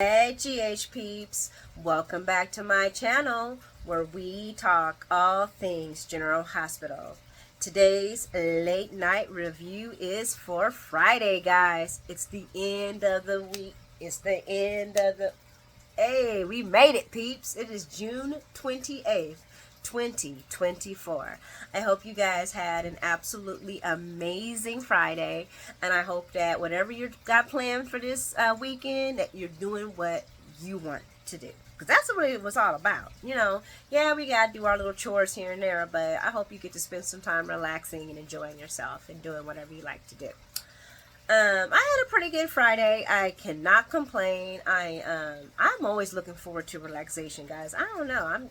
Hey GH peeps, welcome back to my channel where we talk all things General Hospital. Today's late night review is for Friday, guys. It's the end of the week. It's the end of the... Hey, we made it, peeps. It is June 28th. 2024. I hope you guys had an absolutely amazing Friday, and I hope that whatever you got planned for this weekend, that you're doing what you want to do, because that's what it was all about. Yeah, we gotta do our little chores here and there, but I hope you get to spend some time relaxing and enjoying yourself and doing whatever you like to do. I had a pretty good Friday. I cannot complain. I'm always looking forward to relaxation, guys. I don't know. I'm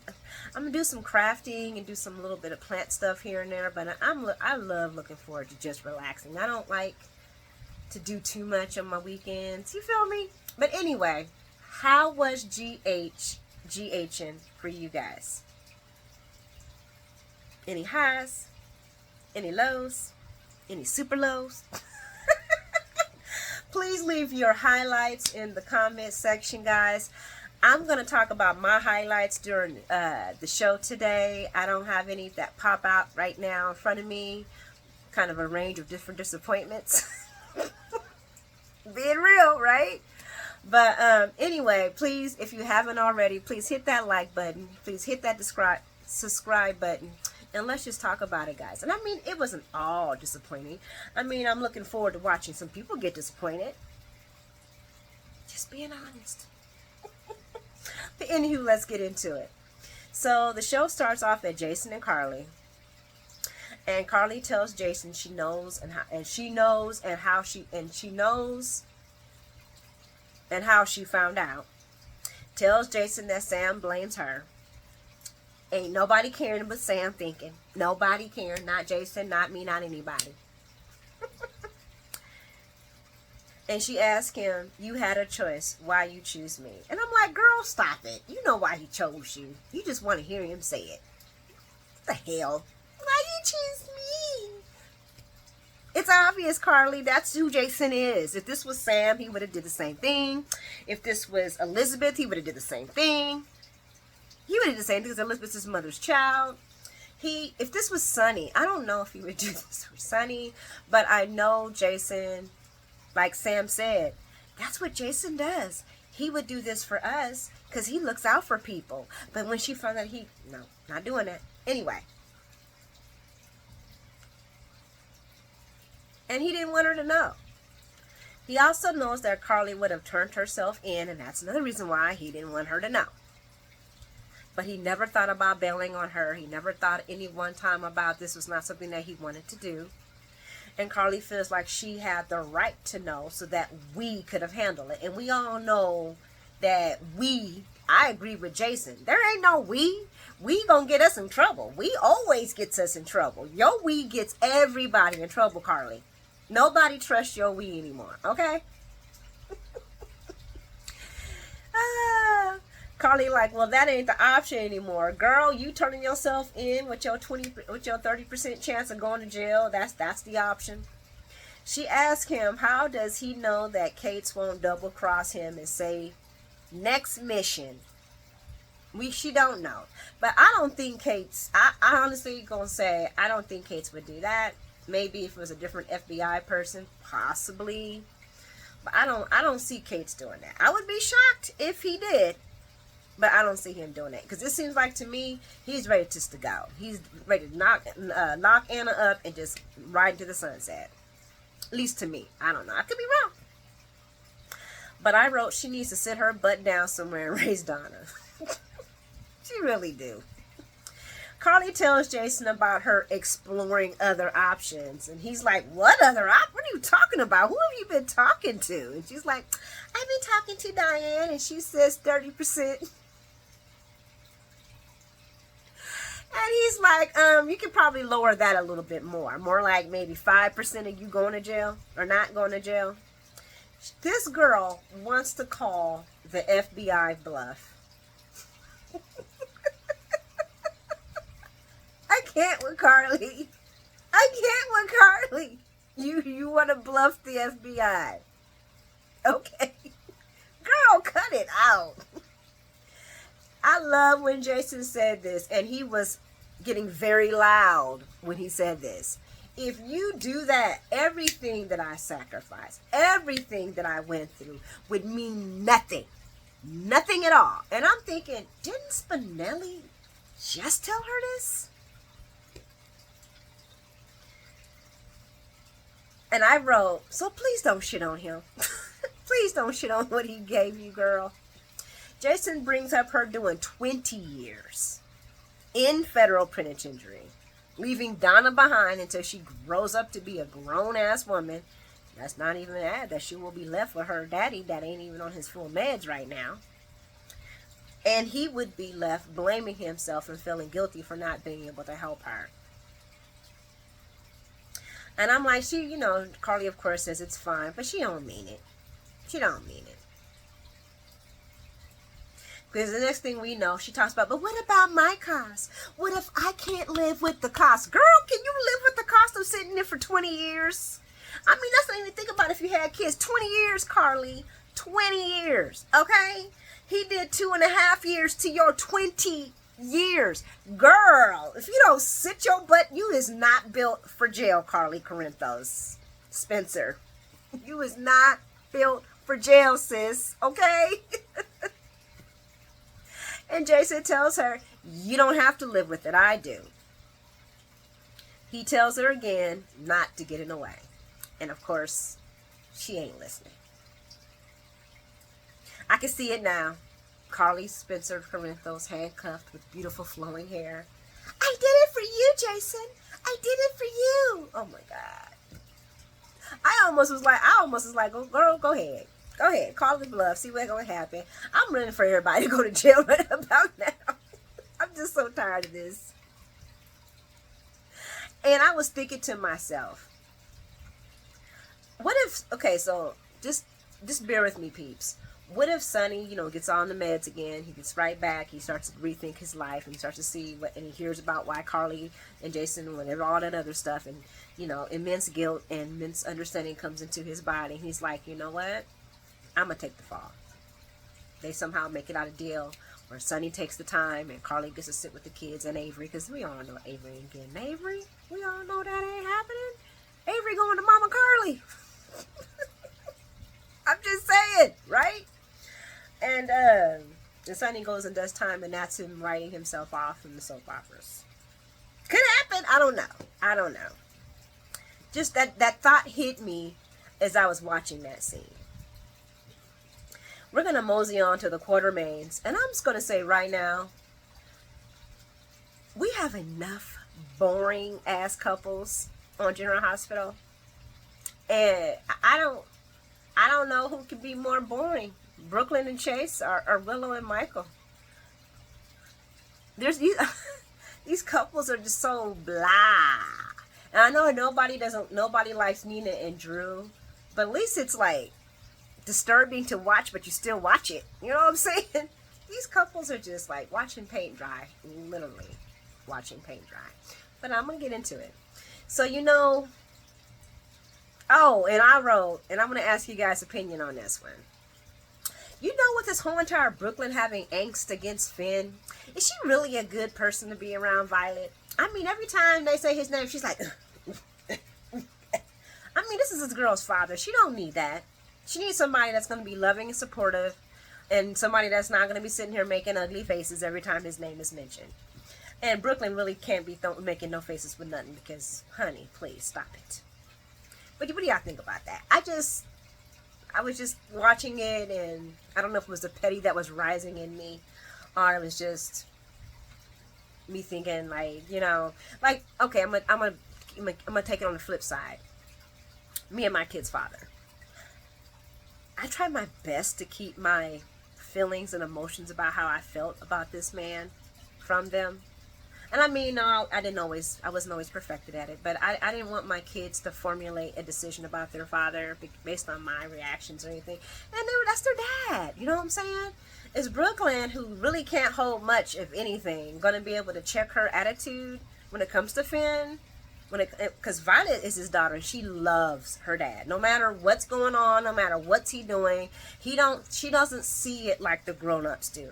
gonna do some crafting and do some little bit of plant stuff here and there, but I love looking forward to just relaxing. I don't like to do too much on my weekends. You feel me? But anyway, how was GHing for you guys? Any highs? Any lows? Any super lows? Please leave your highlights in the comment section, guys. I'm going to talk about my highlights during the show today. I don't have any that pop out right now in front of me. Kind of a range of different disappointments. Being real, right? But anyway, please, if you haven't already, please hit that like button. Please hit that subscribe button. And let's just talk about it, guys. And I mean, it wasn't all disappointing. I mean, I'm looking forward to watching some people get disappointed. Just being honest. But anywho, let's get into it. So the show starts off at Jason and Carly. And Carly tells Jason she knows how she found out. Tells Jason that Sam blames her. Ain't nobody caring but Sam thinking. Nobody caring. Not Jason, not me, not anybody. And she asked him, you had a choice. Why you choose me? And I'm like, girl, stop it. You know why he chose you. You just want to hear him say it. What the hell? Why you choose me? It's obvious, Carly. That's who Jason is. If this was Sam, he would have did the same thing. If this was Elizabeth, he would have did the same thing. He would have did the same thing because Elizabeth's his mother's child. If this was Sonny, I don't know if he would do this for Sonny, but I know Jason, like Sam said, that's what Jason does. He would do this for us because he looks out for people. But when she found out no, not doing that. Anyway. And he didn't want her to know. He also knows that Carly would have turned herself in, and that's another reason why he didn't want her to know. But he never thought about bailing on her. He never thought any one time about this was not something that he wanted to do. And Carly feels like she had the right to know so that we could have handled it. And we all know that I agree with Jason. There ain't no we. We gonna get us in trouble. We always gets us in trouble. Your we gets everybody in trouble, Carly. Nobody trusts your we anymore, okay? Carly like, well, that ain't the option anymore. Girl, you turning yourself in with your 30% chance of going to jail. That's the option. She asked him, how does he know that Kate's won't double cross him and say, next mission? She don't know. But I don't think I honestly gonna say, I don't think Kate's would do that. Maybe if it was a different FBI person, possibly. But I don't see Kate's doing that. I would be shocked if he did. But I don't see him doing that. Because it seems like to me, he's ready just to go. He's ready to knock Anna up and just ride into the sunset. At least to me. I don't know. I could be wrong. But I wrote she needs to sit her butt down somewhere and raise Donna. She really do. Carly tells Jason about her exploring other options. And he's like, what other option? What are you talking about? Who have you been talking to? And she's like, I've been talking to Diane. And she says 30%. And he's like, you could probably lower that a little bit more. More like maybe 5% of you going to jail or not going to jail. This girl wants to call the FBI bluff. I can't with Carly. You want to bluff the FBI. Okay. Girl, cut it out. I love when Jason said this, and he was getting very loud when he said this. If you do that, everything that I sacrificed, everything that I went through would mean nothing. Nothing at all. And I'm thinking, didn't Spinelli just tell her this? And I wrote, so please don't shit on him. Please don't shit on what he gave you, girl. Jason brings up her doing 20 years in federal penitentiary, leaving Donna behind until she grows up to be a grown-ass woman. That's not even add that she will be left with her daddy that ain't even on his full meds right now. And he would be left blaming himself and feeling guilty for not being able to help her. And I'm like, Carly of course says it's fine, but she don't mean it. She don't mean it. Because the next thing we know, she talks about, but what about my cost? What if I can't live with the cost? Girl, can you live with the cost of sitting there for 20 years? I mean, that's not even think about if you had kids. 20 years, Carly. 20 years, okay? He did 2.5 years to your 20 years. Girl, if you don't sit your butt, you is not built for jail, Carly Corinthos. Spencer, you is not built for jail, sis, okay? And Jason tells her, you don't have to live with it, I do. He tells her again not to get in the way. And of course, she ain't listening. I can see it now. Carly Spencer Corinthos, handcuffed with beautiful flowing hair. I did it for you, Jason. I did it for you. Oh my God. I almost was like, oh, girl, go ahead. Go ahead, call the bluff, see what's going to happen. I'm running for everybody to go to jail right about now. I'm just so tired of this. And I was thinking to myself, what if, okay, so just bear with me, peeps. What if Sonny, gets on the meds again, he gets right back, he starts to rethink his life, and he starts to see and he hears about why Carly and Jason, whatever, all that other stuff, and, immense guilt and immense understanding comes into his body. He's like, you know what? I'm going to take the fall. They somehow make it out a deal where Sonny takes the time and Carly gets to sit with the kids and Avery, because we all know Avery ain't getting Avery. We all know that ain't happening. Avery going to Mama Carly. I'm just saying, right? And Sonny goes and does time, and that's him writing himself off from the soap operas. Could happen. I don't know. Just that thought hit me as I was watching that scene. We're going to mosey on to the Quartermaines. And I'm just going to say right now, we have enough boring ass couples on General Hospital. And I don't know who could be more boring. Brooklyn and Chase or Willow and Michael. There's these couples are just so blah. And I know nobody likes Nina and Drew, but at least it's like disturbing to watch, but you still watch it. You know what I'm saying? These couples are just like watching paint dry, literally watching paint dry. But I'm gonna get into it. So oh, and I wrote, and I'm gonna ask you guys' opinion on this one. With this whole entire Brooklyn having angst against Finn, is she really a good person to be around Violet? I mean, every time they say his name, she's like, I mean, this is this girl's father. She don't need that. She needs somebody that's going to be loving and supportive, and somebody that's not going to be sitting here making ugly faces every time his name is mentioned. And Brooklyn really can't be making no faces with nothing because, honey, please stop it. But what do y'all think about that? I was just watching it, and I don't know if it was the petty that was rising in me, or it was just me thinking, like, okay, I'm gonna take it on the flip side. Me and my kid's father. I tried my best to keep my feelings and emotions about how I felt about this man from them. And I mean, no, I wasn't always perfected at it, but I didn't want my kids to formulate a decision about their father based on my reactions or anything. And that's their dad, you know what I'm saying? Is Brooklyn, who really can't hold much, if anything, going to be able to check her attitude when it comes to Finn? Because Violet is his daughter, and she loves her dad. No matter what's going on, no matter what's he doing, she doesn't see it like the grown-ups do.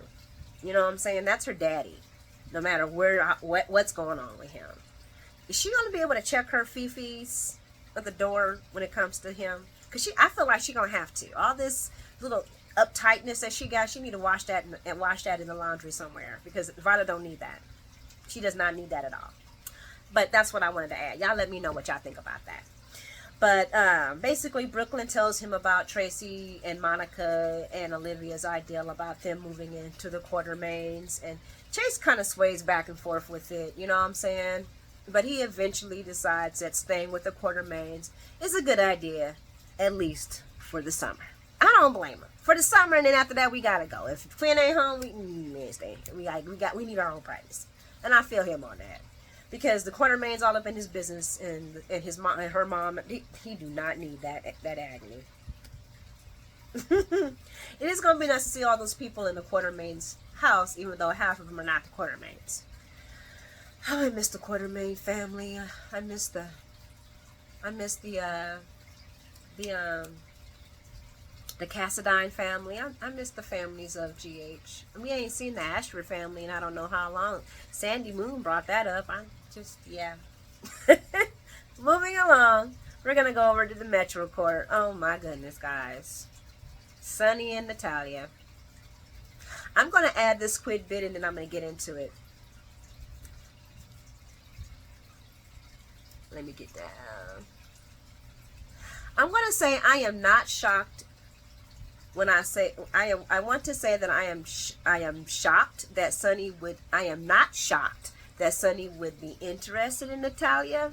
You know what I'm saying? That's her daddy. No matter what's going on with him. Is she gonna be able to check her fifis at the door when it comes to him? Because I feel like she's gonna have to. All this little uptightness that she got, she need to wash that in the laundry somewhere, because Violet don't need that. She does not need that at all. But that's what I wanted to add. Y'all let me know what y'all think about that. But basically, Brooklyn tells him about Tracy and Monica and Olivia's ideal about them moving into the Quartermaines. And Chase kind of sways back and forth with it, you know what I'm saying? But he eventually decides that staying with the Quartermaines is a good idea, at least for the summer. I don't blame him. For the summer, and then after that, we gotta go. If Quinn ain't home, we ain't staying. We need our own practice. And I feel him on that. Because the Quartermaines all up in his business, and his mom and her mom, he do not need that agony. It is going to be nice to see all those people in the Quartermaines house, even though half of them are not the Quartermaines. Oh, I miss the Quartermaine family. I miss the Cassadine family. I miss the families of GH. We ain't seen the Ashford family in I don't know how long. Sandy Moon brought that up. Yeah. Moving along, we're going to go over to the Metro Court. Oh my goodness, guys. Sonny and Natalia. I'm going to add this quick bit and then I'm going to get into it. Let me get down. I'm going to say I am not shocked. When I say I want to say that I am shocked that Sonny would. I am not shocked that Sonny would be interested in Natalia,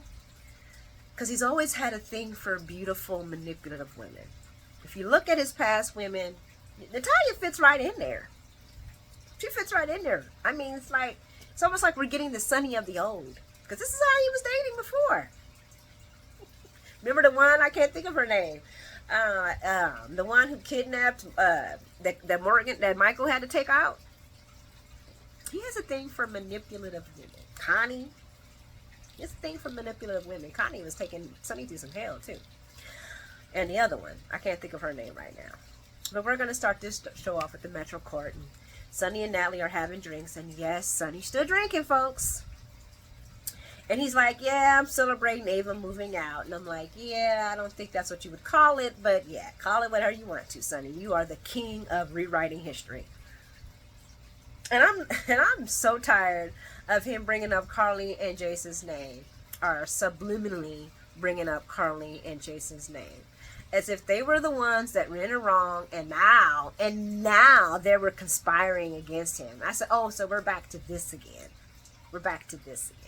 because he's always had a thing for beautiful, manipulative women. If you look at his past women, Natalia fits right in there. She fits right in there. I mean, it's almost like we're getting the Sonny of the old, because this is how he was dating before. Remember the one? I can't think of her name. The one who kidnapped that Michael had to take out. He has a thing for manipulative women. Connie. He has a thing for manipulative women. Connie was taking Sonny through some hell too. And the other one, I can't think of her name right now. But we're gonna start this show off at the Metro Court, and Sonny and Natalie are having drinks, and yes, Sonny's still drinking, folks. And he's like, yeah, I'm celebrating Ava moving out. And I'm like, yeah, I don't think that's what you would call it. But yeah, call it whatever you want to, Sonny. You are the king of rewriting history. And I'm so tired of him bringing up Carly and Jason's name. Or subliminally bringing up Carly and Jason's name. As if they were the ones that ran it wrong. And now they were conspiring against him. I said, oh, so we're back to this again. We're back to this again.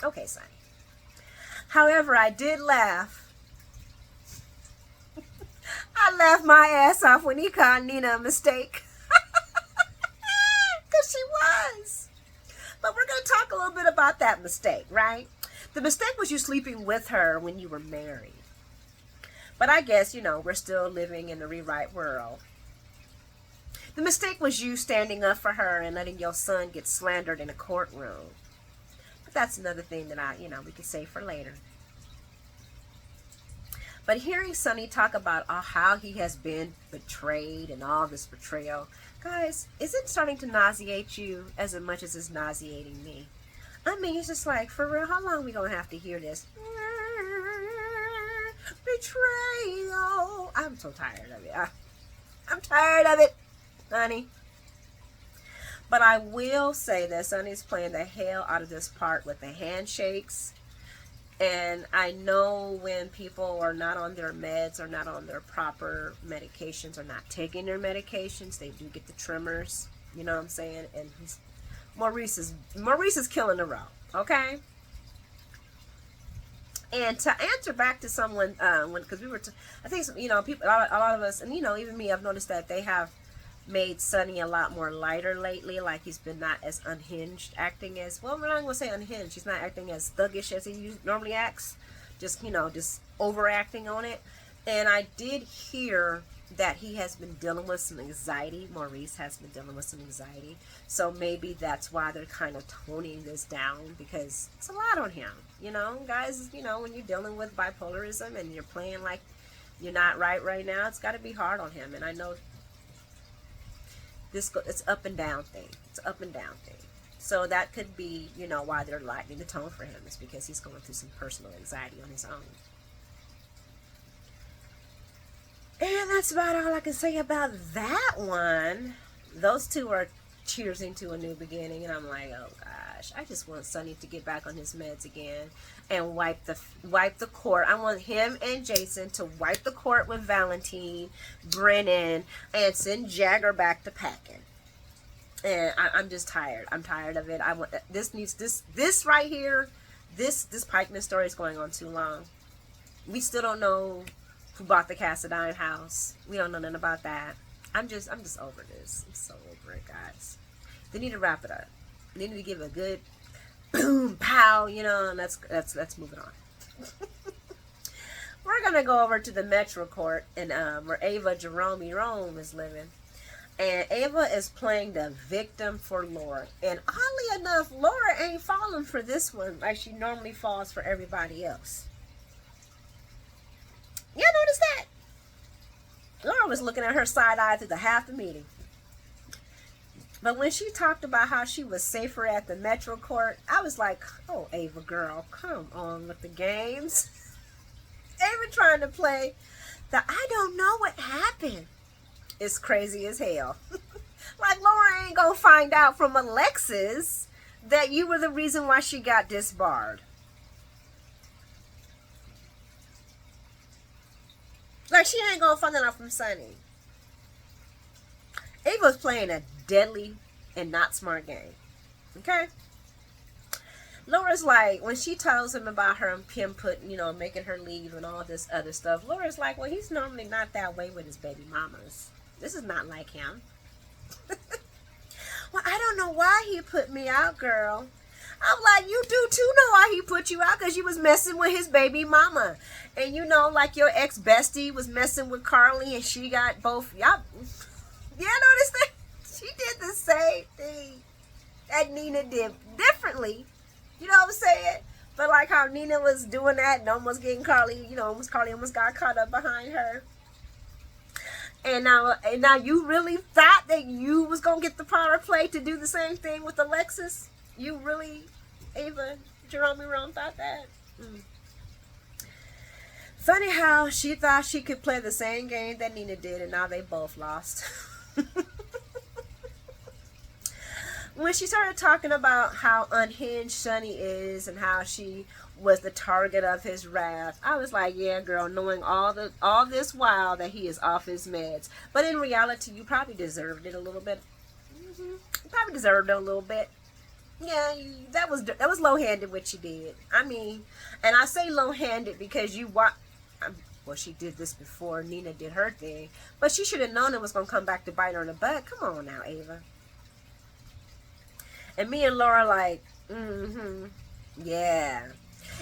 Okay, Sonny. However, I did laugh. I laughed my ass off when he called Nina a mistake. Because she was. But we're going to talk a little bit about that mistake, right? The mistake was you sleeping with her when you were married. But I guess, we're still living in the rewrite world. The mistake was you standing up for her and letting your son get slandered in a courtroom. But that's another thing that we could save for later. But hearing Sonny talk about how he has been betrayed and all this betrayal, guys, is it starting to nauseate you as much as it's nauseating me? I mean, it's just like, for real, how long are we going to have to hear this? Betrayal. I'm so tired of it. I'm tired of it, honey. But I will say that Sonny's playing the hell out of this part with the handshakes. And I know when people are not on their meds or not on their proper medications or not taking their medications, they do get the tremors. You know what I'm saying? And Maurice is killing the role. Okay? And to answer back to someone, because I think people, a lot of us, and even me, I've noticed that they have made Sonny a lot more lighter lately. Like he's been not as unhinged acting as, well, we're not going to say unhinged. He's not acting as thuggish as he normally acts. Just overacting on it. And I did hear that he has been dealing with some anxiety. Maurice has been dealing with some anxiety. So maybe that's why they're kind of toning this down, because it's a lot on him. You know, guys, you know, when you're dealing with bipolarism and you're playing like you're not right now, it's got to be hard on him. And I know it's up and down thing. It's up and down thing. So that could be, you know, why they're lightening the tone for him, is because he's going through some personal anxiety on his own. And that's about all I can say about that one. Those two are cheersing to a new beginning, and I'm like, oh gosh, I just want Sonny to get back on his meds again and wipe the court. I want him and Jason to wipe the court with Valentine, Brennan, and send Jagger back to packing. And I'm just tired. I'm tired of it. I want this right here. This Pikeman story is going on too long. We still don't know who bought the Cassadine house. We don't know nothing about that. I'm just over this. I'm so over it, guys. They need to wrap it up. They need to give a good boom, pow, you know, and let's move it on. We're gonna go over to the Metro Court, and where Ava Jerome is living. And Ava is playing the victim for Laura. And oddly enough, Laura ain't falling for this one like she normally falls for everybody else. Y'all notice that? Laura was looking at her side eye through the half the meeting. But when she talked about how she was safer at the Metro Court, I was like, oh, Ava girl, come on with the games. Ava trying to play the I don't know what happened. It's crazy as hell. Like, Laura ain't gonna find out from Alexis that you were the reason why she got disbarred. Like, she ain't gonna find that out from Sonny. Ava's playing a deadly and not smart game. Okay? Laura's like, when she tells him about him putting, you know, making her leave and all this other stuff, Laura's like, well, he's normally not that way with his baby mamas. This is not like him. Well, I don't know why he put me out, girl. I'm like, you do too know why he put you out, because you was messing with his baby mama. And you know, like your ex-bestie was messing with Carly, and she got both. Y'all, yeah, notice that? She did the same thing that Nina did differently. You know what I'm saying? But like how Nina was doing that and almost getting Carly, you know, Carly almost got caught up behind her. And now you really thought that you was going to get the power play to do the same thing with Alexis? You really, Ava Jerome thought that? Funny how she thought she could play the same game that Nina did, and now they both lost. When she started talking about how unhinged Sonny is and how she was the target of his wrath, I was like, yeah, girl, knowing all this while that he is off his meds. But in reality, you probably deserved it a little bit. You probably deserved it a little bit. Yeah, that was low-handed what you did. I mean, and I say low-handed because well, she did this before Nina did her thing, but she should have known it was going to come back to bite her in the butt. Come on now, Ava. And me and Laura like, yeah.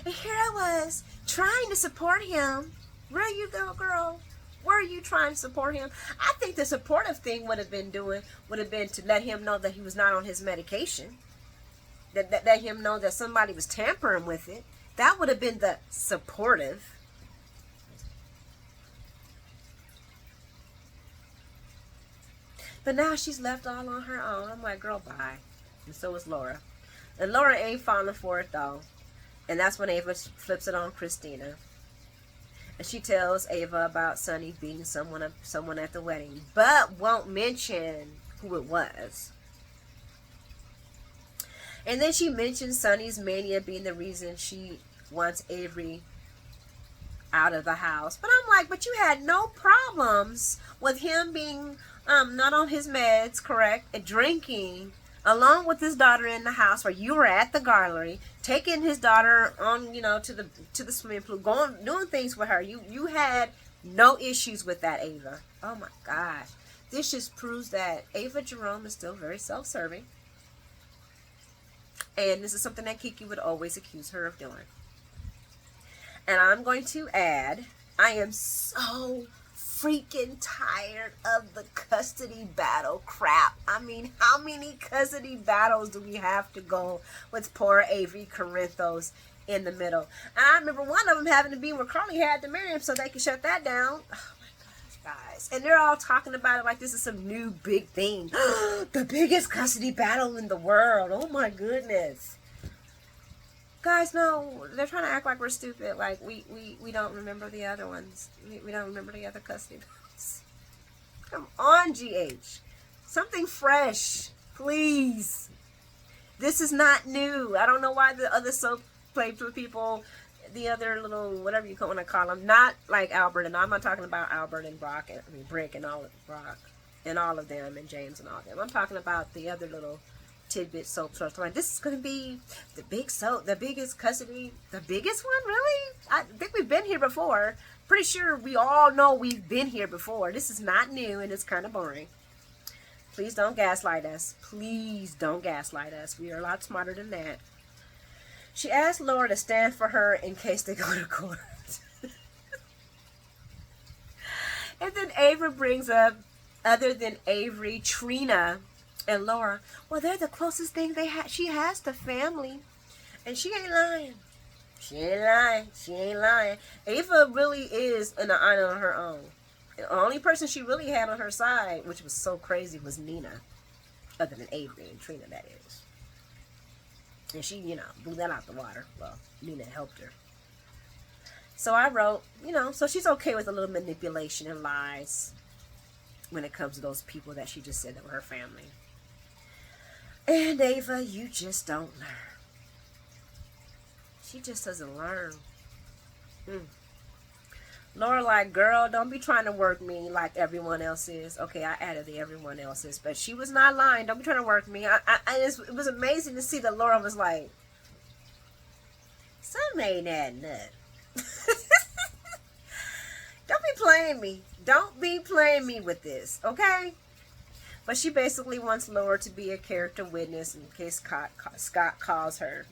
And here I was trying to support him. Where you go, girl? Where are you trying to support him? I think the supportive thing would have been to let him know that he was not on his medication. That let him know that somebody was tampering with it. That would have been the supportive. But now she's left all on her own. I'm like, girl, bye. And so is Laura. And Laura ain't falling for it, though. And that's when Ava flips it on Christina. And she tells Ava about Sonny beating someone at the wedding, but won't mention who it was. And then she mentions Sonny's mania being the reason she wants Avery out of the house. But I'm like, but you had no problems with him being not on his meds, correct, and drinking along with his daughter in the house, where you were at the gallery, taking his daughter on, you know, to the swimming pool, doing things with her. You had no issues with that, Ava. Oh my gosh. This just proves that Ava Jerome is still very self-serving. And this is something that Kiki would always accuse her of doing. And I'm going to add, I am so freaking tired of the custody battle crap. I mean, how many custody battles do we have to go with poor Avery Corinthos in the middle? And I remember one of them having to be where Carly had to marry him so they could shut that down. Oh my gosh, guys. And they're all talking about it like this is some new big thing. The biggest custody battle in the world. Oh my goodness. Guys, no, they're trying to act like we're stupid. Like, we don't remember the other ones. We don't remember the other custody battles. Come on, GH. Something fresh, please. This is not new. I don't know why the other soap played with people, the other little, whatever you want to call them, not like Albert, and I'm not talking about Albert and Brock, and Brick and all of Brock, and all of them, and James and all of them. I'm talking about the other little tidbit soap source. Like, this is going to be the big soap, the biggest custody, the biggest one, really? I think we've been here before. Pretty sure we all know we've been here before. This is not new, and it's kind of boring. Please don't gaslight us. Please don't gaslight us. We are a lot smarter than that. She asked Laura to stand for her in case they go to court. And then Ava brings up, other than Avery, Trina, and Laura. Well, they're the closest thing she has to family. And she ain't lying. She ain't lying. She ain't lying. Ava really is an island on her own. The only person she really had on her side, which was so crazy, was Nina. Other than Avery and Trina, that is. And she, blew that out the water. Well, Nina helped her. So I wrote, so she's okay with a little manipulation and lies when it comes to those people that she just said that were her family. And Ava, you just don't learn. She just doesn't learn. Laura like, girl, don't be trying to work me like everyone else is. Okay, I added the everyone else is, but she was not lying. Don't be trying to work me. It was amazing to see that Laura was like, something ain't adding up. Don't be playing me. Don't be playing me with this, okay? But she basically wants Laura to be a character witness in case Scott calls her.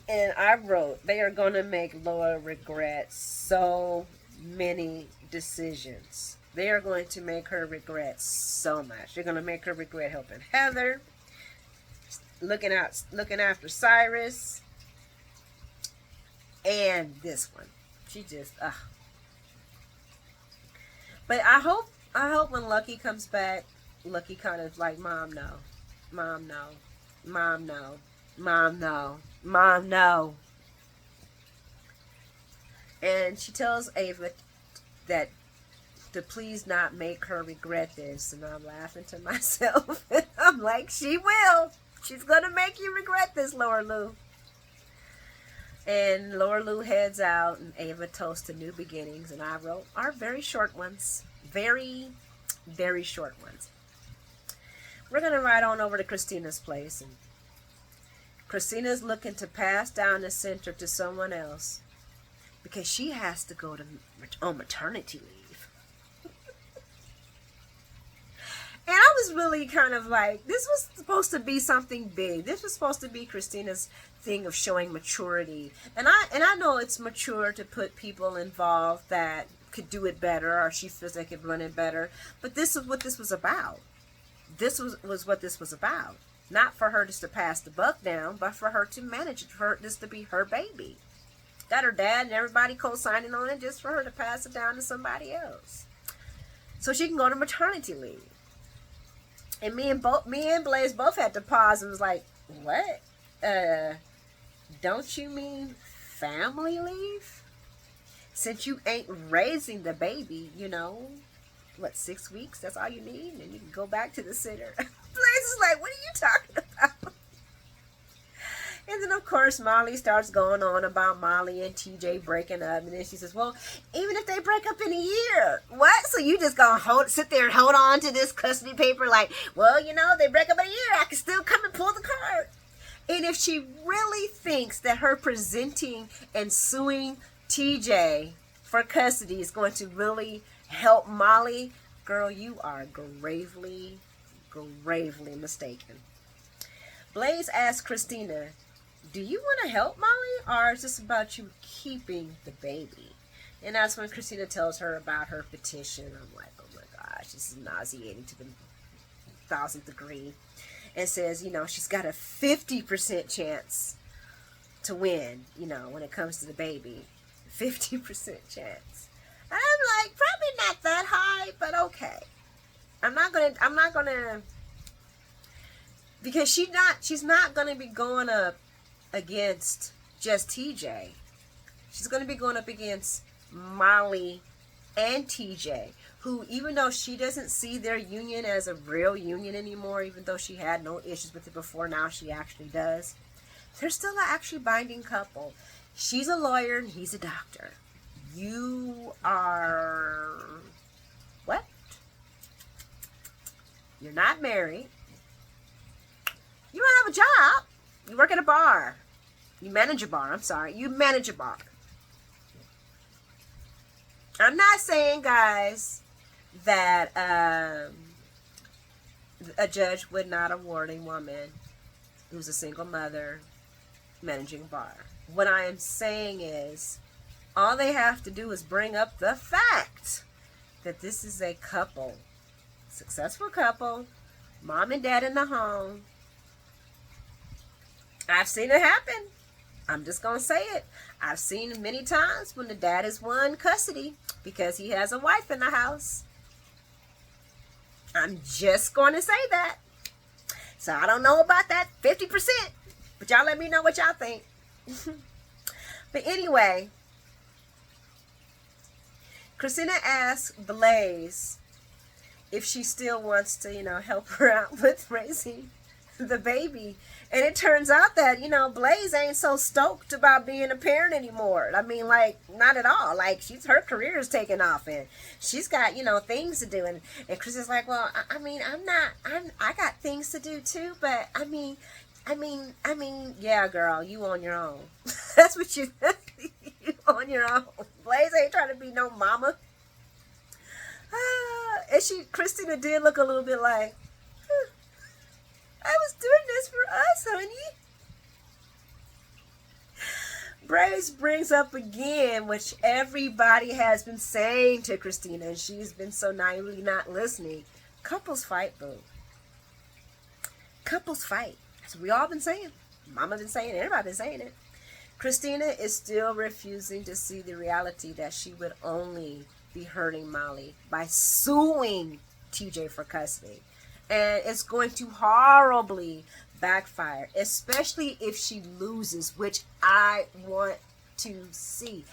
And I wrote, they are going to make Laura regret so many decisions. They are going to make her regret so much. They're going to make her regret helping Heather, looking after Cyrus, and this one. She just, But I hope when Lucky comes back, Lucky kind of like, Mom, no. Mom, no. Mom, no. Mom, no. Mom, no. And she tells Ava that to please not make her regret this. And I'm laughing to myself. I'm like, she will. She's going to make you regret this, Laura Lou. And Laura Lou heads out, and Ava toasts to new beginnings. And I wrote our very short ones. Very, very short ones. We're going to ride on over to Christina's place. And Christina's looking to pass down the center to someone else because she has to go on maternity leave. And I was really kind of like, this was supposed to be something big. This was supposed to be Christina's thing of showing maturity. And I know it's mature to put people involved that could do it better, or she feels they could run it better. But this is what this was about. This was what this was about. Not for her just to pass the buck down, but for her to manage it, for this to be her baby. Got her dad and everybody co-signing on it just for her to pass it down to somebody else. So she can go to maternity leave. And me and Blaze both had to pause and was like, what? Don't you mean family leave? Since you ain't raising the baby, 6 weeks? That's all you need? And you can go back to the center. Blaze is like, what are you talking about? And then, of course, Molly starts going on about Molly and TJ breaking up. And then she says, well, even if they break up in a year. What? So you just going to sit there and hold on to this custody paper like, well, they break up in a year. I can still come and pull the card. And if she really thinks that her presenting and suing TJ for custody is going to really help Molly, girl, you are gravely mistaken. Blaze asked Christina, do you want to help Molly, or is this about you keeping the baby? And that's when Christina tells her about her petition. I'm like, oh my gosh, this is nauseating to the 1000th degree. And says, you know, she's got a 50% chance to win, you know, when it comes to the baby. 50% chance. And I'm like, probably not that high, but okay. I'm not gonna, because she's not gonna be going up against just TJ. She's gonna be going up against Molly and TJ, who, even though she doesn't see their union as a real union anymore, even though she had no issues with it before, now she actually does. They're still an actually binding couple. She's a lawyer and he's a doctor. You are what? You're not married. You don't have a job. You work at a bar. You manage a bar. I'm sorry. You manage a bar. I'm not saying, guys, that a judge would not award a woman who's a single mother managing a bar. What I am saying is, all they have to do is bring up the fact that this is a couple, successful couple, mom and dad in the home. I've seen it happen. I'm just going to say it. I've seen it many times when the dad has won custody because he has a wife in the house. I'm just going to say that. So I don't know about that 50%, but y'all let me know what y'all think. But anyway, Christina asked Blaze if she still wants to, you know, help her out with raising the baby. And it turns out that, you know, Blaze ain't so stoked about being a parent anymore. I mean, like, not at all. Like, her career is taking off and she's got, you know, things to do. And Chris is like, well, I got things to do too, but I mean, yeah, girl, you on your own. That's what you on your own. Blaze ain't trying to be no mama. And Christina did look a little bit like, I was doing this for us, honey. Blaze brings up again, which everybody has been saying to Christina, and she's been so naively not listening. Couples fight, boo. Couples fight. That's what we all been saying. Mama been saying it. Everybody been saying it. Christina is still refusing to see the reality that she would only be hurting Molly by suing TJ for custody. And it's going to horribly backfire, especially if she loses, which I want to see.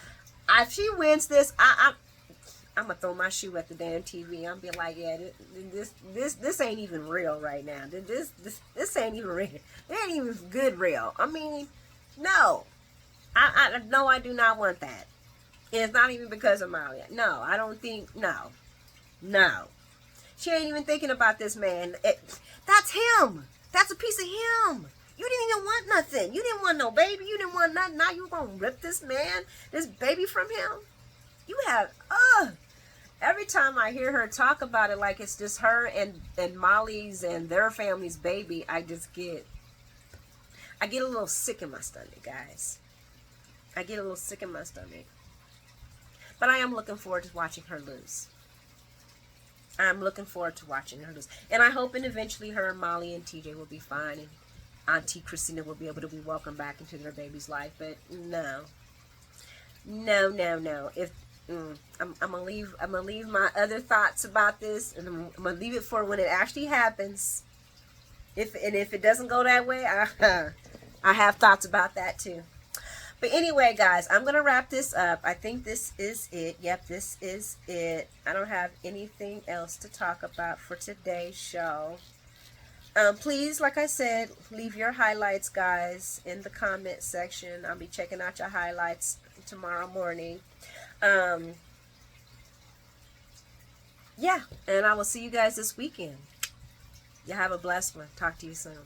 If she wins this, I'm gonna throw my shoe at the damn TV. I'm be like, yeah, this ain't even real right now. This ain't even real. It ain't even good real. I mean, no, no, I do not want that. And it's not even because of Molly. No, I don't think. No. She ain't even thinking about this man. That's him. That's a piece of him. You didn't even want nothing. You didn't want no baby. You didn't want nothing. Now you gonna rip this man, this baby from him? You have, every time I hear her talk about it like it's just her and Molly's and their family's baby, I get a little sick in my stomach, guys. I get a little sick in my stomach. But I am looking forward to watching her lose. I'm looking forward to watching her lose. And I hope and eventually her and Molly and TJ will be fine. And Auntie Christina will be able to be welcomed back into their baby's life. But no. If I'm gonna leave my other thoughts about this, and I'm gonna leave it for when it actually happens. If it doesn't go that way, I have thoughts about that too. But anyway, guys, I'm going to wrap this up. I think this is it. Yep, this is it. I don't have anything else to talk about for today's show. Please, like I said, leave your highlights, guys, in the comment section. I'll be checking out your highlights tomorrow morning. Yeah, and I will see you guys this weekend. You have a blessed one. Talk to you soon.